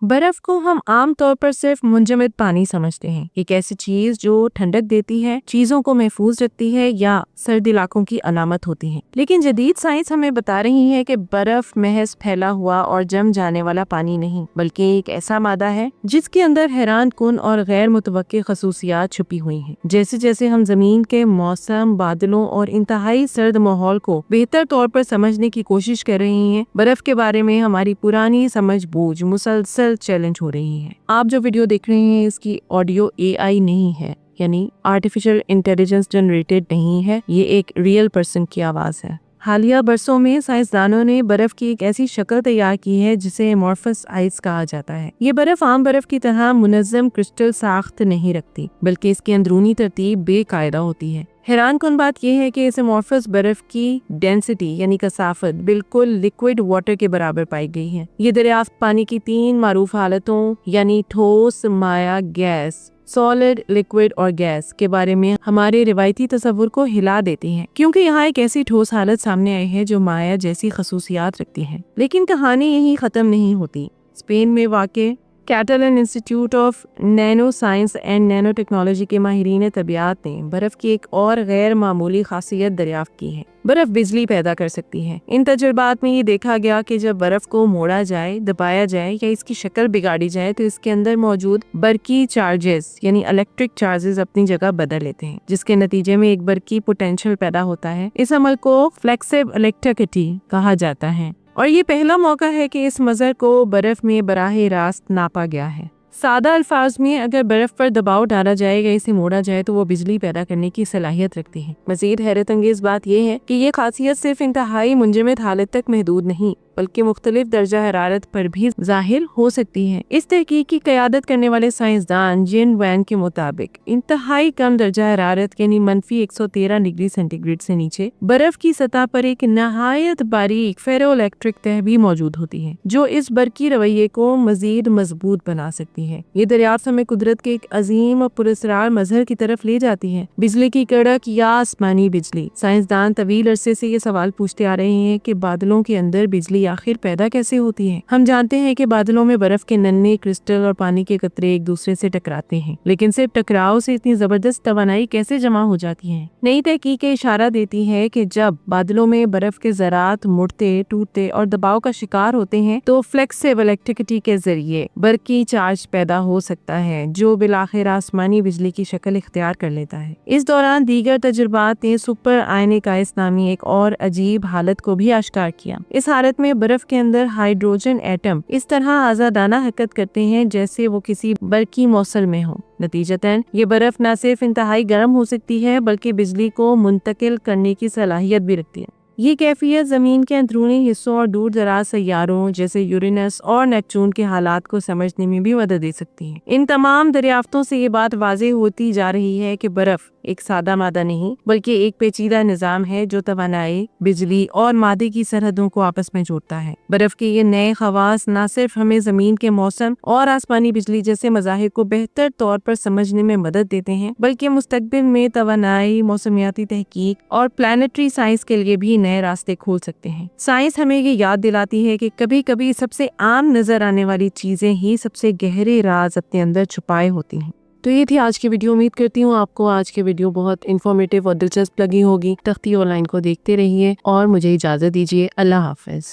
बर्फ को हम आम तौर पर सिर्फ मुंजमद पानी समझते हैं, एक ऐसी चीज जो ठंडक देती है, चीजों को महफूज रखती है या सर्द इलाकों की अलामत होती है। लेकिन जदीद साइंस हमें बता रही है कि बर्फ महज फैला हुआ और जम जाने वाला पानी नहीं, बल्कि एक ऐसा मादा है जिसके अंदर हैरान कुन और गैर मुतवक्के खसूसियात छुपी हुई हैं। जैसे जैसे हम जमीन के मौसम, बादलों और इंतहाई सर्द माहौल को बेहतर तौर पर समझने की कोशिश कर रही हैं, बर्फ के बारे में हमारी पुरानी समझ बूझ मुसलसल चैलेंज हो रही है। आप जो वीडियो देख रहे हैं इसकी ऑडियो AI नहीं है, यानी आर्टिफिशियल इंटेलिजेंस जनरेटेड नहीं है, ये एक रियल पर्सन की आवाज है। हालिया बरसों में साइंसदानों ने बर्फ की एक ऐसी शक्ल तैयार की है जिसे एमोर्फस आइस कहा जाता है। ये बर्फ आम बर्फ की तरह मुनज़्ज़म क्रिस्टल साख्त नहीं रखती, बल्कि इसकी अंदरूनी तरतीब बेकायदा होती है। हैरान कुन बात यह है कि इस एमोर्फस बर्फ की डेंसिटी यानी कसाफत बिल्कुल लिक्विड वाटर के बराबर पाई गई है। ये दरियाफ्त पानी की 3 मारूफ हालतों यानी ठोस, माया, गैस, सॉलिड, लिक्विड और गैस के बारे में हमारे रिवायती तस्वुर को हिला देती हैं, क्योंकि यहाँ एक ऐसी ठोस हालत सामने आई है जो माया जैसी खसूसियात रखती है। लेकिन कहानी यही खत्म नहीं होती। स्पेन में वाक़े Catalan institute of nanoscience and nanotechnology के माहिरीन तबियात ने बर्फ की एक और गैर मामूली खासियत दरियाफ्त की है। बर्फ बिजली पैदा कर सकती है। इन तजुर्बात में ये देखा गया कि जब बर्फ को मोड़ा जाए, दबाया जाए या इसकी शक्ल बिगाड़ी जाए तो इसके अंदर मौजूद बरकी चार्जेस यानी इलेक्ट्रिक चार्जेस अपनी जगह बदल लेते हैं, जिसके नतीजे में एक बरकी पोटेंशियल पैदा होता है। इस अमल को फ्लेक्सिव इलेक्ट्रिसिटी कहा जाता है और ये पहला मौका है कि इस मजर को बर्फ में बराह रास्त नापा गया है। सादा अल्फाज में अगर बर्फ पर दबाव डाला जाए या इसे मोड़ा जाए तो वो बिजली पैदा करने की सलाहियत रखती है। मजीद हैरत अंगेज बात यह है कि ये खासियत सिर्फ इंतहाई मुंजमद हालत तक महदूद नहीं, बल्कि मुख्तलिफ दर्जा हरारत पर भी जाहिर हो सकती है। इस तहकीक की क़यादत करने वाले साइंसदान जिन वैन के मुताबिक इंतहाई कम दर्जा हरारत यानी -113 डिग्री सेंटीग्रेड से नीचे बर्फ की सतह पर एक नहायत बारीक फेरोइलेक्ट्रिक तह भी मौजूद होती है, जो इस बरकी रवैये को मजीद मजबूत बना सकती है। ये दरियाफ्त हमें कुदरत के एक अजीम और पुरस्रार मजहर की तरफ ले जाती है, बिजली की कड़क या आसमानी बिजली। साइंसदान तवील अरसे से ये सवाल पूछते आ रहे हैं कि बादलों के अंदर बिजली आखिर पैदा कैसे होती है। हम जानते हैं कि बादलों में बर्फ के नन्हे क्रिस्टल और पानी के कतरे एक दूसरे से टकराते हैं, लेकिन सिर्फ टकराव से इतनी जबरदस्त तवानाई कैसे जमा हो जाती है? नई तहकीक इशारा देती है कि जब बादलों में बर्फ के ज़रात मुड़ते, टूटते और दबाव का शिकार होते हैं तो फ्लेक्सिव इलेक्ट्रिसिटी के जरिए बरकी चार्ज पैदा हो सकता है, जो बिलाखिर आसमानी बिजली की शक्ल इख्तियार कर लेता है। इस दौरान दीगर तजुर्बात ने सुपर आयनिक आइस नामी एक और अजीब हालत को भी आश्कार किया। इस हालत में बर्फ के अंदर हाइड्रोजन एटम इस तरह आजादाना हरकत करते हैं जैसे वो किसी बरकी मौसल में हो। नतीजतन ये बर्फ न सिर्फ इंतहाई गर्म हो सकती है, बल्कि बिजली को मुंतकिल करने की सलाहियत भी रखती है। ये कैफियत जमीन के अंदरूनी हिस्सों और दूर दराज सैयारों जैसे यूरेनस और नेपच्यून के हालात को समझने में भी मदद दे सकती है। इन तमाम दरियाफ्तों से ये बात वाज़ेह होती जा रही है कि बर्फ एक सादा मादा नहीं, बल्कि एक पेचीदा निज़ाम है जो तवानाई, बिजली और मादे की सरहदों को आपस में जोड़ता है। बर्फ के ये नए खवास न सिर्फ हमें जमीन के मौसम और आसमानी बिजली जैसे मज़ाहिर को बेहतर तौर पर समझने में मदद देते हैं, बल्कि मुस्तकबिल में तवानाई, मौसमियाती तहकीक और प्लानिटरी साइंस के लिए भी नए रास्ते खोल सकते हैं। साइंस हमें ये याद दिलाती है कि कभी कभी सबसे आम नजर आने वाली चीजें ही सबसे गहरे राज अपने अंदर छुपाए होती हैं। तो ये थी आज की वीडियो। उम्मीद करती हूँ आपको आज की वीडियो बहुत इन्फॉर्मेटिव और दिलचस्प लगी होगी। तख्ती ऑनलाइन को देखते रहिए और मुझे इजाजत दीजिए। अल्लाह हाफिज।